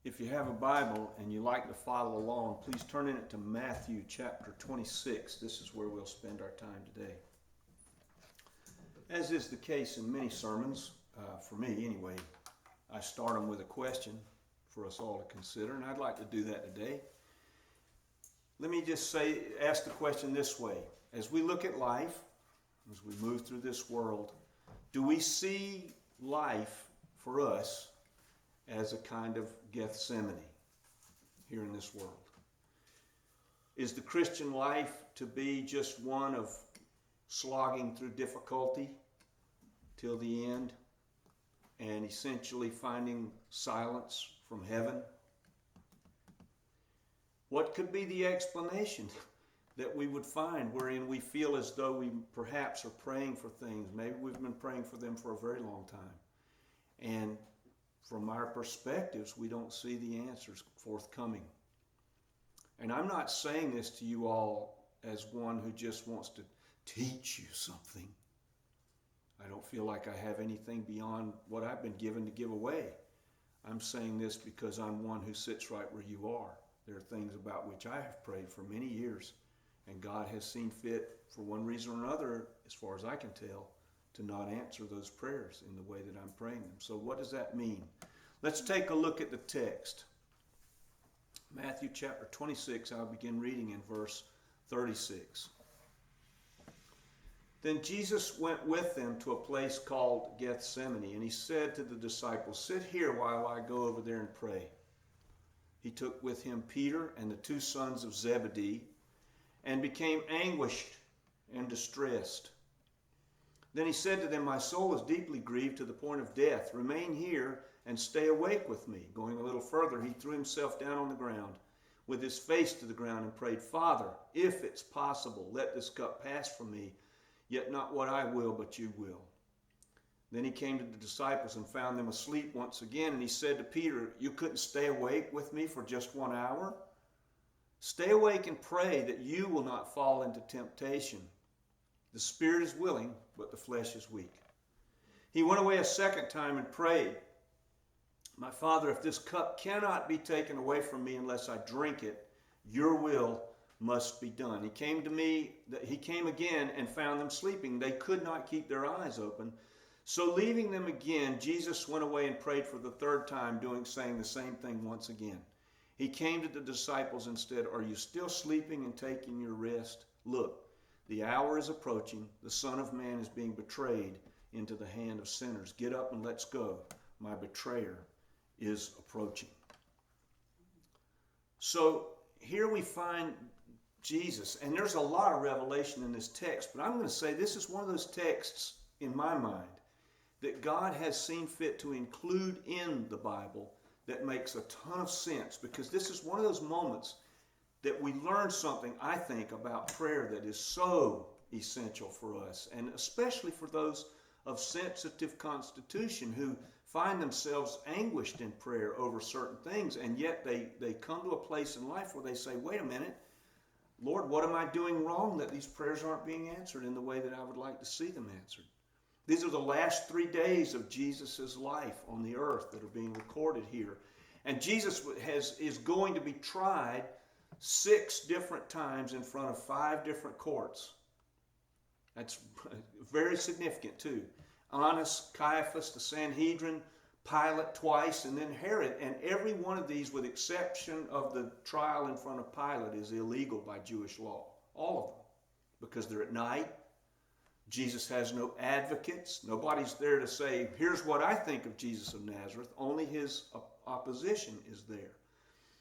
If you have a Bible and you like to follow along, please turn in it to Matthew chapter 26. This is where we'll spend our time today. As is the case in many sermons, for me anyway, I start them with a question for us all to consider, and I'd like to do that today. Let me just ask the question this way. As we look at life, as we move through this world, do we see life for us as a kind of Gethsemane here in this world? Is the Christian life to be just one of slogging through difficulty till the end and essentially finding silence from heaven? What could be the explanation that we would find wherein we feel as though we perhaps are praying for things? Maybe we've been praying for them for a very long time, and from our perspectives, we don't see the answers forthcoming. And I'm not saying this to you all as one who just wants to teach you something. I don't feel like I have anything beyond what I've been given to give away. I'm saying this because I'm one who sits right where you are. There are things about which I have prayed for many years, and God has seen fit, for one reason or another, as far as I can tell, to not answer those prayers in the way that I'm praying them. So what does that mean? Let's take a look at the text. Matthew chapter 26, I'll begin reading in verse 36. Then Jesus went with them to a place called Gethsemane, and he said to the disciples, "Sit here while I go over there and pray." He took with him Peter and the two sons of Zebedee, and became anguished and distressed. Then he said to them, "My soul is deeply grieved to the point of death. Remain here and stay awake with me." Going a little further, he threw himself down on the ground with his face to the ground and prayed, "Father, if it's possible, let this cup pass from me, yet not what I will, but you will." Then he came to the disciples and found them asleep once again, and he said to Peter, "You couldn't stay awake with me for just 1 hour? Stay awake and pray that you will not fall into temptation. The spirit is willing, but the flesh is weak." He went away a second time and prayed, "My Father, if this cup cannot be taken away from me unless I drink it, your will must be done." He came again and found them sleeping. They could not keep their eyes open. So leaving them again, Jesus went away and prayed for the third time, saying the same thing once again. He came to the disciples and said, "Are you still sleeping and taking your rest? Look, the hour is approaching. The Son of Man is being betrayed into the hand of sinners. Get up and let's go. My betrayer is approaching." So here we find Jesus, and there's a lot of revelation in this text, but I'm going to say this is one of those texts in my mind that God has seen fit to include in the Bible that makes a ton of sense, because this is one of those moments that we learn something, I think, about prayer that is so essential for us, and especially for those of sensitive constitution who find themselves anguished in prayer over certain things, and yet they come to a place in life where they say, "Wait a minute, Lord, what am I doing wrong that these prayers aren't being answered in the way that I would like to see them answered?" These are the last 3 days of Jesus' life on the earth that are being recorded here. And Jesus is going to be tried 6 different times in front of 5 different courts. That's very significant too. Annas, Caiaphas, the Sanhedrin, Pilate twice, and then Herod. And every one of these, with exception of the trial in front of Pilate, is illegal by Jewish law. All of them. Because they're at night. Jesus has no advocates. Nobody's there to say, "Here's what I think of Jesus of Nazareth." Only his opposition is there.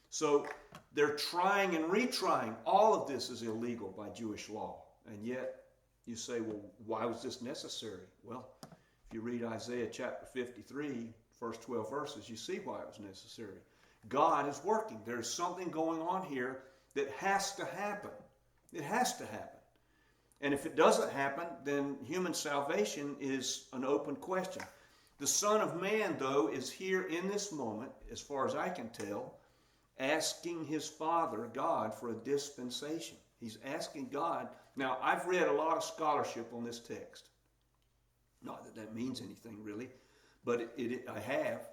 So they're trying and retrying. All of this is illegal by Jewish law. And yet you say, well, why was this necessary? Well, if you read Isaiah chapter 53, first 12 verses, you see why it was necessary. God is working. There's something going on here that has to happen. It has to happen. And if it doesn't happen, then human salvation is an open question. The Son of Man, though, is here in this moment, as far as I can tell, asking his Father, God, for a dispensation. He's asking God. Now, I've read a lot of scholarship on this text. Not that that means anything, really, but I have.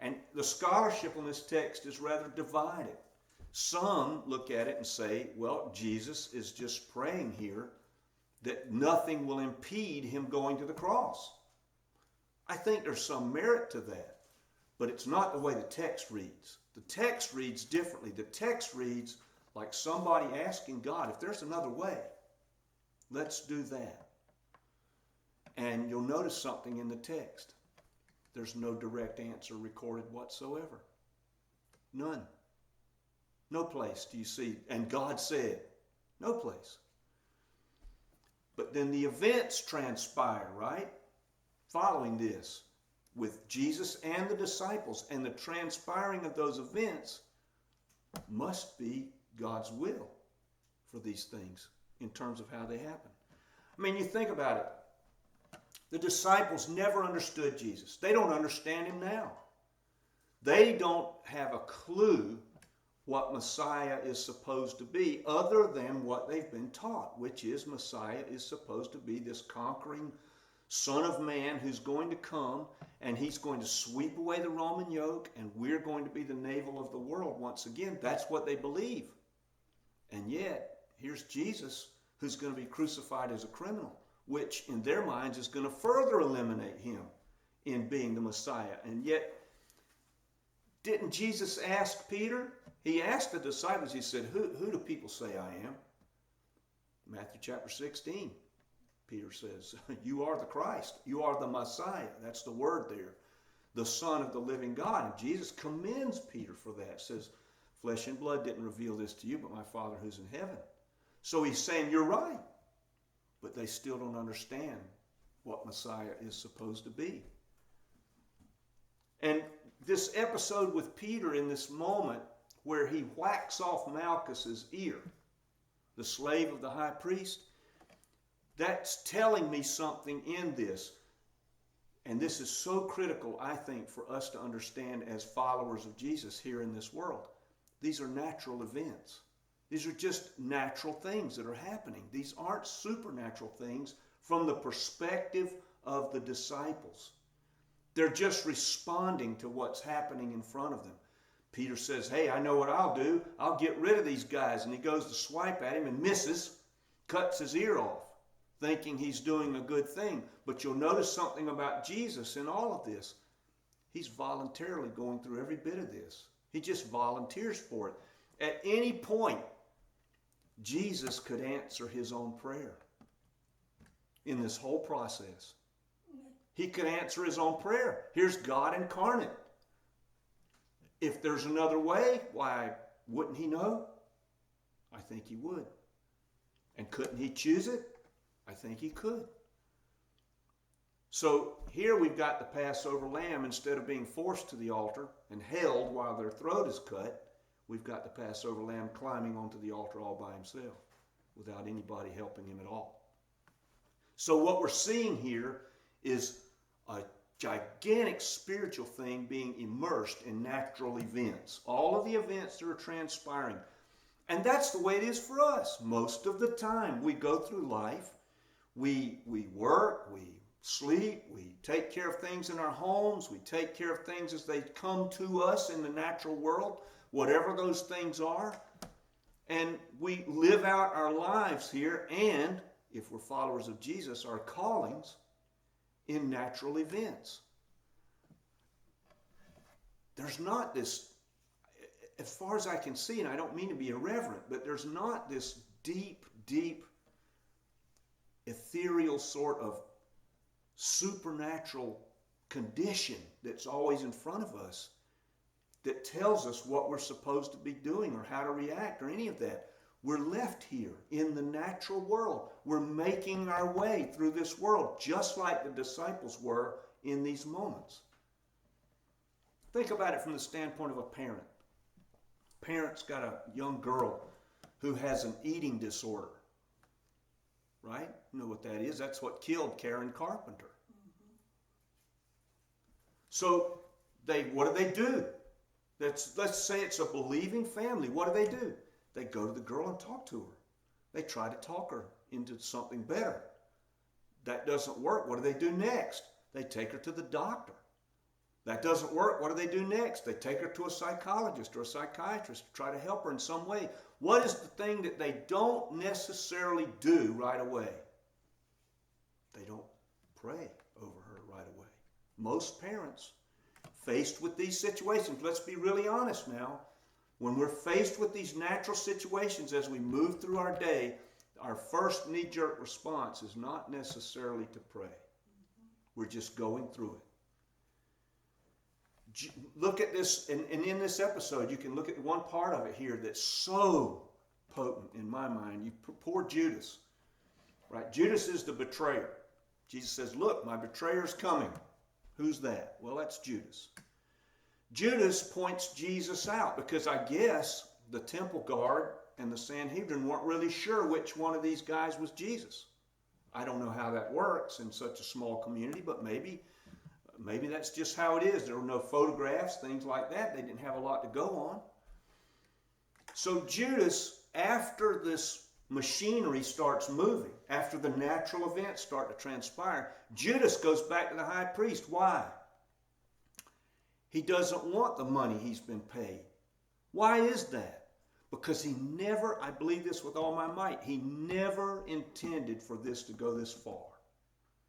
And the scholarship on this text is rather divided. Some look at it and say, well, Jesus is just praying here that nothing will impede him going to the cross. I think there's some merit to that, but it's not the way the text reads. The text reads differently. The text reads like somebody asking God, if there's another way, let's do that. And you'll notice something in the text. There's no direct answer recorded whatsoever. None. No place do you see, and God said, no place. But then the events transpire, right? Following this, with Jesus and the disciples, and the transpiring of those events must be God's will for these things in terms of how they happen. I mean, you think about it. The disciples never understood Jesus. They don't understand him now. They don't have a clue what Messiah is supposed to be other than what they've been taught, which is Messiah is supposed to be this conquering Son of Man who's going to come and he's going to sweep away the Roman yoke and we're going to be the navel of the world once again. That's what they believe. And yet, here's Jesus who's going to be crucified as a criminal, which in their minds is going to further eliminate him in being the Messiah. And yet, didn't Jesus ask Peter? He asked the disciples, he said, who do people say I am? Matthew chapter 16, Peter says, you are the Christ. You are the Messiah. That's the word there. The Son of the living God. And Jesus commends Peter for that. Says, flesh and blood didn't reveal this to you, but my Father who's in heaven. So he's saying, you're right. But they still don't understand what Messiah is supposed to be. And this episode with Peter in this moment where he whacks off Malchus's ear, the slave of the high priest, that's telling me something in this. And this is so critical, I think, for us to understand as followers of Jesus here in this world. These are natural events. These are just natural things that are happening. These aren't supernatural things from the perspective of the disciples. They're just responding to what's happening in front of them. Peter says, hey, I know what I'll do. I'll get rid of these guys. And he goes to swipe at him and misses, cuts his ear off, thinking he's doing a good thing. But you'll notice something about Jesus in all of this. He's voluntarily going through every bit of this. He just volunteers for it. At any point, Jesus could answer his own prayer in this whole process. He could answer his own prayer. Here's God incarnate. If there's another way, why, wouldn't he know? I think he would. And couldn't he choose it? I think he could. So here we've got the Passover lamb. Instead of being forced to the altar and held while their throat is cut, we've got the Passover lamb climbing onto the altar all by himself without anybody helping him at all. So what we're seeing here is a gigantic spiritual thing being immersed in natural events. All of the events that are transpiring. And that's the way it is for us. Most of the time we go through life, we work, we sleep, we take care of things in our homes, we take care of things as they come to us in the natural world, whatever those things are. And we live out our lives here and, if we're followers of Jesus, our callings in natural events. There's not this, as far as I can see, and I don't mean to be irreverent, but there's not this deep, deep, ethereal sort of supernatural condition that's always in front of us that tells us what we're supposed to be doing or how to react or any of that. We're left here in the natural world. We're making our way through this world just like the disciples were in these moments. Think about it from the standpoint of a parent. Parent's got a young girl who has an eating disorder. Right? You know what that is? That's what killed Karen Carpenter. Mm-hmm. So what do? Let's say it's a believing family. What do? They go to the girl and talk to her. They try to talk her into something better. That doesn't work. What do they do next? They take her to the doctor. That doesn't work. What do they do next? They take her to a psychologist or a psychiatrist to try to help her in some way. What is the thing that they don't necessarily do right away? They don't pray over her right away. Most parents, faced with these situations, let's be really honest now, when we're faced with these natural situations as we move through our day, our first knee-jerk response is not necessarily to pray. We're just going through it. Look at this, and in this episode, you can look at one part of it here that's so potent in my mind. Poor Judas, right? Judas is the betrayer. Jesus says, look, my betrayer's coming. Who's that? Well, that's Judas. Judas points Jesus out because I guess the temple guard and the Sanhedrin weren't really sure which one of these guys was Jesus. I don't know how that works in such a small community, but maybe that's just how it is. There were no photographs, things like that. They didn't have a lot to go on. So Judas, after this machinery starts moving, after the natural events start to transpire, Judas goes back to the high priest. Why? He doesn't want the money he's been paid. Why is that? Because he never, I believe this with all my might, he never intended for this to go this far.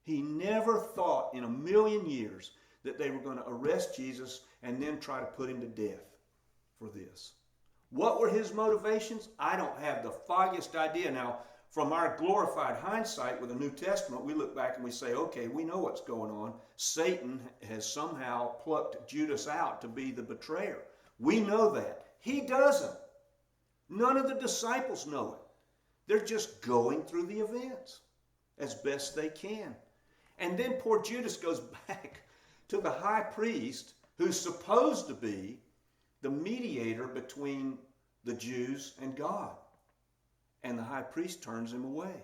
He never thought in a million years that they were going to arrest Jesus and then try to put him to death for this. What were his motivations? I don't have the foggiest idea. Now, from our glorified hindsight with the New Testament, we look back and we say, okay, we know what's going on. Satan has somehow plucked Judas out to be the betrayer. We know that. He doesn't. None of the disciples know it. They're just going through the events as best they can. And then poor Judas goes back to the high priest who's supposed to be the mediator between the Jews and God. And the high priest turns him away.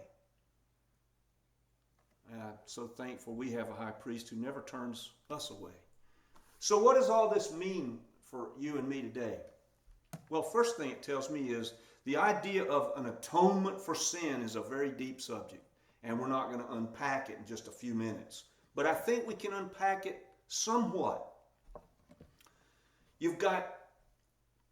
I'm so thankful we have a high priest who never turns us away. So what does all this mean for you and me today? Well, first thing it tells me is the idea of an atonement for sin is a very deep subject. And we're not going to unpack it in just a few minutes. But I think we can unpack it somewhat. You've got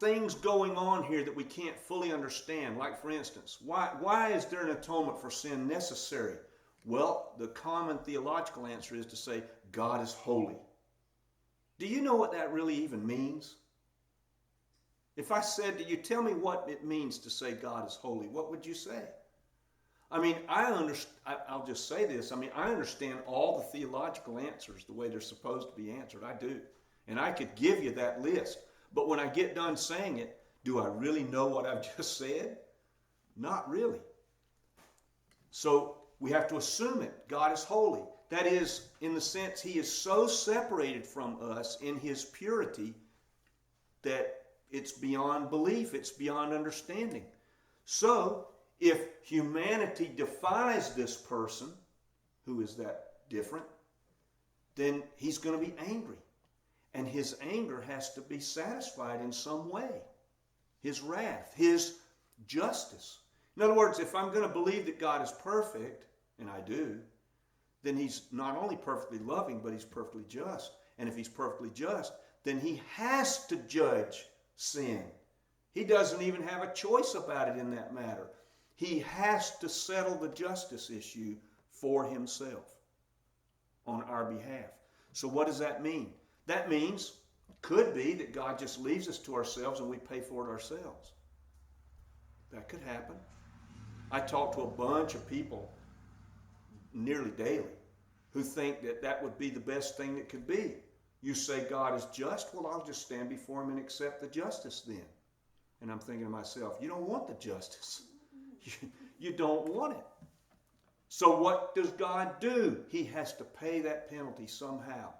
things going on here that we can't fully understand. Like, for instance, why is there an atonement for sin necessary? Well, the common theological answer is to say God is holy. Do you know what that really even means? If I said to you, tell me what it means to say God is holy, what would you say? I mean, I'll just say this. I mean, I understand all the theological answers the way they're supposed to be answered. I do. And I could give you that list. But when I get done saying it, do I really know what I've just said? Not really. So we have to assume it. God is holy. That is, in the sense he is so separated from us in his purity that it's beyond belief. It's beyond understanding. So if humanity defies this person, who is that different, then he's going to be angry. And his anger has to be satisfied in some way. His wrath, his justice. In other words, if I'm going to believe that God is perfect, and I do, then he's not only perfectly loving, but he's perfectly just. And if he's perfectly just, then he has to judge sin. He doesn't even have a choice about it in that matter. He has to settle the justice issue for himself on our behalf. So what does that mean? That means, could be that God just leaves us to ourselves and we pay for it ourselves. That could happen. I talk to a bunch of people nearly daily who think that that would be the best thing that could be. You say God is just, well, I'll just stand before him and accept the justice then. And I'm thinking to myself, you don't want the justice. You don't want it. So what does God do? He has to pay that penalty somehow.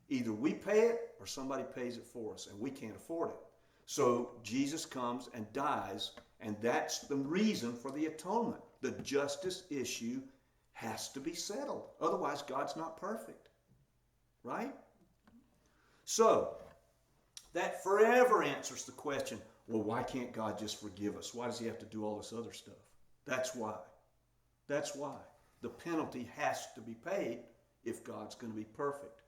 Either we pay it or somebody pays it for us, and we can't afford it. So Jesus comes and dies, and that's the reason for the atonement. The justice issue has to be settled. Otherwise, God's not perfect. Right? So, that forever answers the question, well, why can't God just forgive us? Why does he have to do all this other stuff? That's why. That's why. The penalty has to be paid if God's going to be perfect.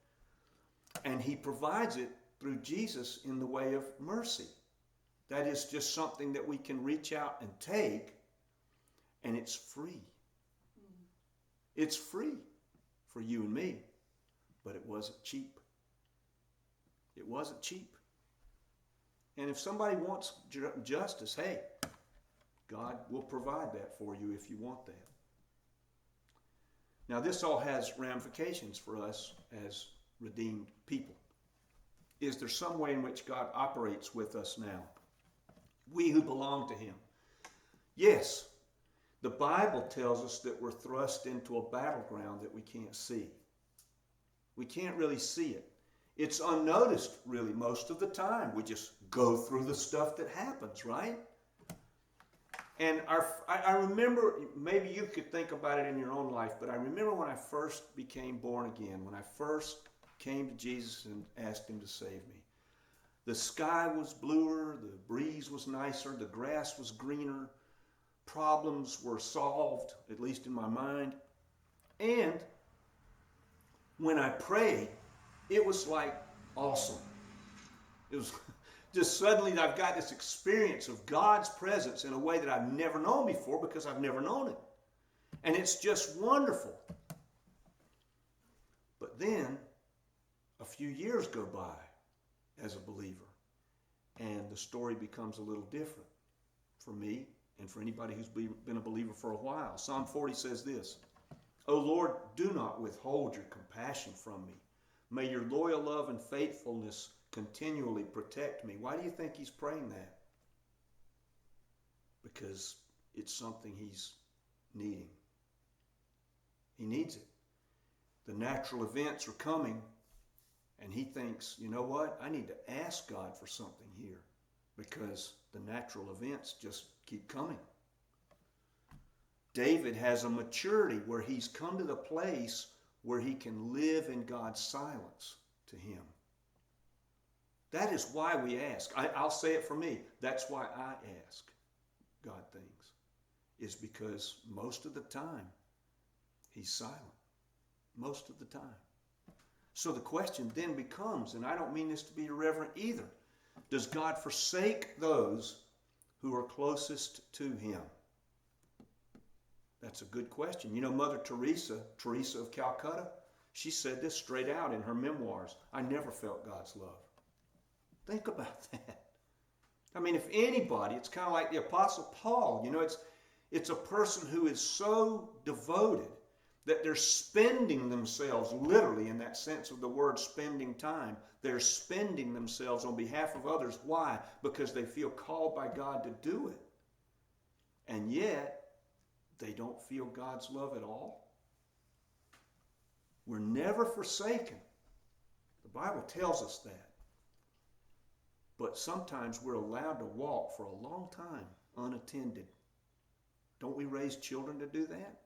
And he provides it through Jesus in the way of mercy. That is just something that we can reach out and take, and it's free. It's free for you and me, but it wasn't cheap. It wasn't cheap. And if somebody wants justice, hey, God will provide that for you if you want that. Now, this all has ramifications for us as redeemed people. Is there some way in which God operates with us now? We who belong to him. Yes, the Bible tells us that we're thrust into a battleground that we can't see. We can't really see it. It's unnoticed, really, most of the time. We just go through the stuff that happens, right? And I remember, maybe you could think about it in your own life, but I remember when I first became born again, when I first came to Jesus and asked him to save me. The sky was bluer, the breeze was nicer, the grass was greener, problems were solved, at least in my mind. And when I prayed, it was like awesome. It was just suddenly I've got this experience of God's presence in a way that I've never known before because I've never known it. And it's just wonderful. But then a few years go by as a believer, and the story becomes a little different for me and for anybody who's been a believer for a while. Psalm 40 says this, "O Lord, do not withhold your compassion from me. May your loyal love and faithfulness continually protect me." Why do you think he's praying that? Because it's something he's needing. He needs it. The natural events are coming, and he thinks, you know what? I need to ask God for something here because the natural events just keep coming. David has a maturity where he's come to the place where he can live in God's silence to him. That is why we ask. I'll say it for me. That's why I ask God things, is because most of the time he's silent. Most of the time. So the question then becomes, and I don't mean this to be irreverent either, does God forsake those who are closest to him? That's a good question. You know, Mother Teresa of Calcutta, she said this straight out in her memoirs. I never felt God's love. Think about that. I mean, if anybody, it's kind of like the Apostle Paul. You know, it's a person who is so devoted that they're spending themselves, literally in that sense of the word spending time, they're spending themselves on behalf of others. Why? Because they feel called by God to do it. And yet, they don't feel God's love at all. We're never forsaken. The Bible tells us that. But sometimes we're allowed to walk for a long time unattended. Don't we raise children to do that?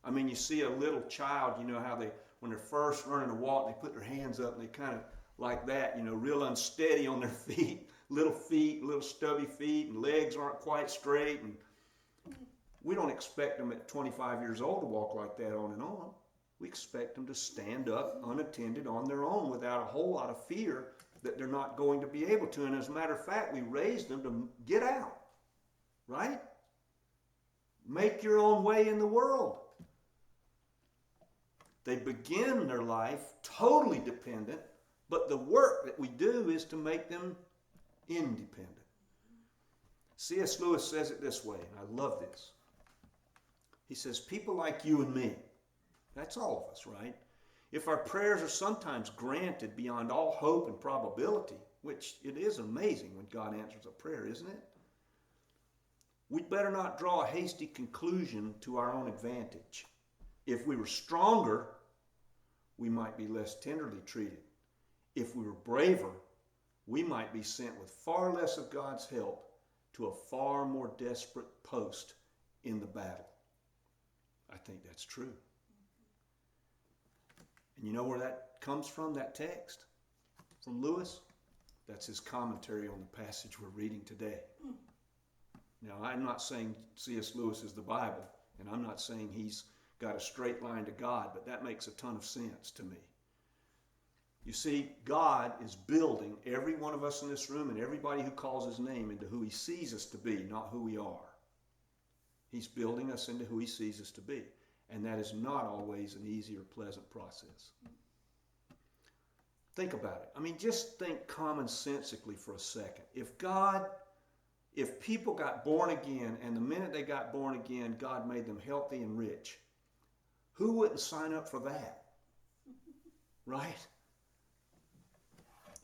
I mean, you see a little child, you know how they, when they're first learning to walk, they put their hands up and they kind of like that, you know, real unsteady on their feet, little stubby feet, and legs aren't quite straight. And we don't expect them at 25 years old to walk like that on and on. We expect them to stand up unattended on their own without a whole lot of fear that they're not going to be able to. And as a matter of fact, we raise them to get out, right? Make your own way in the world. They begin their life totally dependent, but the work that we do is to make them independent. C.S. Lewis says it this way, and I love this. He says, people like you and me, that's all of us, right? If our prayers are sometimes granted beyond all hope and probability, which it is amazing when God answers a prayer, isn't it? We'd better not draw a hasty conclusion to our own advantage. If we were stronger, we might be less tenderly treated. If we were braver, we might be sent with far less of God's help to a far more desperate post in the battle. I think that's true. And you know where that comes from, that text? From Lewis? That's his commentary on the passage we're reading today. Now, I'm not saying C.S. Lewis is the Bible, and I'm not saying he's got a straight line to God, but that makes a ton of sense to me. You see, God is building every one of us in this room and everybody who calls his name into who he sees us to be, not who we are. He's building us into who he sees us to be. And that is not always an easy or pleasant process. Think about it. I mean, just think commonsensically for a second. If people got born again, and the minute they got born again, God made them healthy and rich, who wouldn't sign up for that? Right?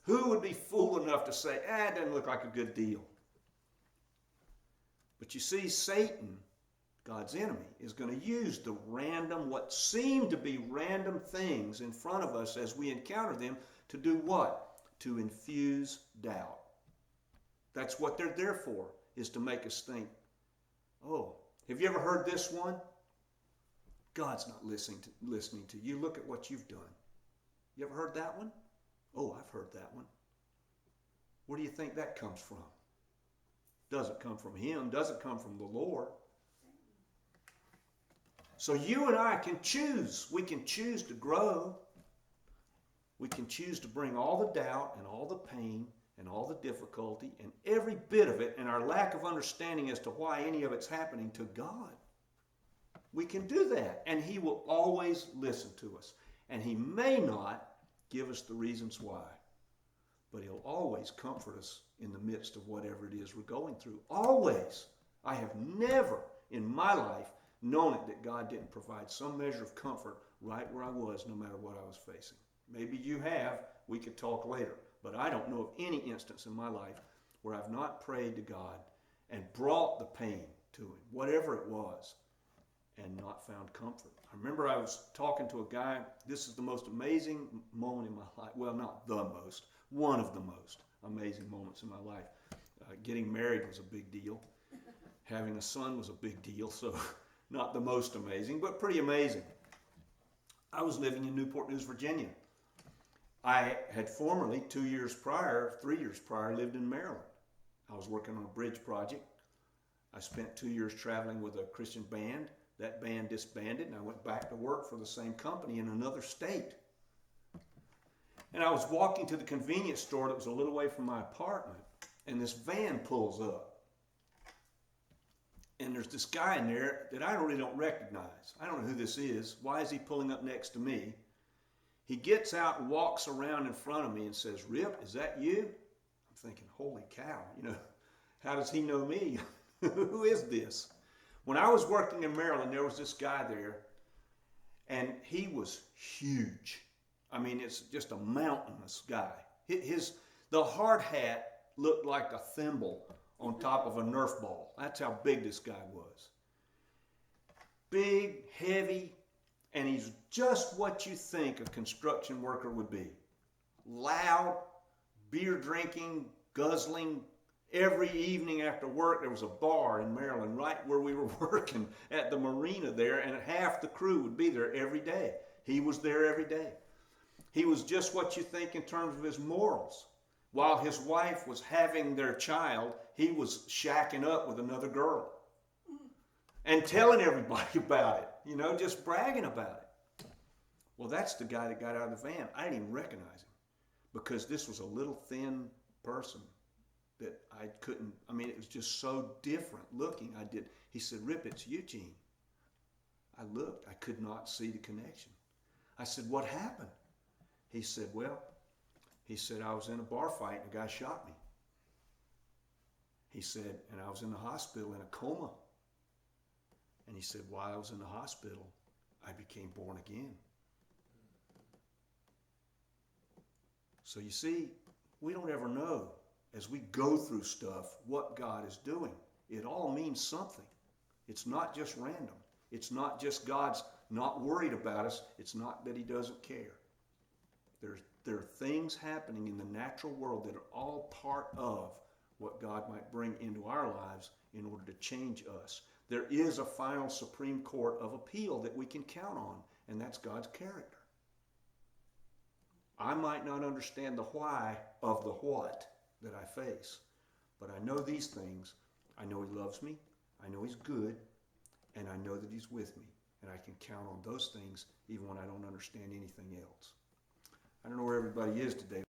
Who would be fool enough to say, it doesn't look like a good deal? But you see, Satan, God's enemy, is going to use the random, what seem to be random things in front of us as we encounter them to do what? To infuse doubt. That's what they're there for, is to make us think, oh, have you ever heard this one? God's not listening to you. Look at what you've done. You ever heard that one? Oh, I've heard that one. Where do you think that comes from? Doesn't come from him. Doesn't come from the Lord. So you and I can choose. We can choose to grow. We can choose to bring all the doubt and all the pain and all the difficulty and every bit of it and our lack of understanding as to why any of it's happening to God. We can do that, and he will always listen to us. And he may not give us the reasons why, but he'll always comfort us in the midst of whatever it is we're going through. Always. I have never in my life known it that God didn't provide some measure of comfort right where I was, no matter what I was facing. Maybe you have. We could talk later. But I don't know of any instance in my life where I've not prayed to God and brought the pain to him, whatever it was, and not found comfort. I remember I was talking to a guy. This is the most amazing moment in my life. Well, not the most. One of the most amazing moments in my life. Getting married was a big deal. Having a son was a big deal. So not the most amazing, but pretty amazing. I was living in Newport News, Virginia. I had formerly, 3 years prior, lived in Maryland. I was working on a bridge project. I spent 2 years traveling with a Christian band. That band disbanded, and I went back to work for the same company in another state. And I was walking to the convenience store that was a little way from my apartment, and this van pulls up. And there's this guy in there that I really don't recognize. I don't know who this is. Why is he pulling up next to me? He gets out and walks around in front of me and says, "Rip, is that you?" I'm thinking, holy cow, how does he know me? Who is this? When I was working in Maryland, there was this guy there, and he was huge. I mean, it's just a mountainous guy. The hard hat looked like a thimble on top of a Nerf ball. That's how big this guy was. Big, heavy, and he's just what you think a construction worker would be. Loud, beer drinking, guzzling. Every evening after work, there was a bar in Maryland right where we were working at the marina there, and half the crew would be there every day. He was there every day. He was just what you think in terms of his morals. While his wife was having their child, he was shacking up with another girl and telling everybody about it, just bragging about it. Well, that's the guy that got out of the van. I didn't even recognize him because this was a little thin person that I couldn't, it was just so different looking. He said, "Rip, it's Eugene." I looked, I could not see the connection. I said, "What happened?" He said, I was in a bar fight and a guy shot me. He said, and I was in the hospital in a coma. And he said, while I was in the hospital, I became born again. So you see, we don't ever know as we go through stuff what God is doing. It all means something. It's not just random. It's not just God's not worried about us. It's not that he doesn't care. There are things happening in the natural world that are all part of what God might bring into our lives in order to change us. There is a final Supreme Court of appeal that we can count on, and that's God's character. I might not understand the why of the what that I face, but I know these things. I know he loves me, I know he's good, and I know that he's with me, and I can count on those things even when I don't understand anything else. I don't know where everybody is today.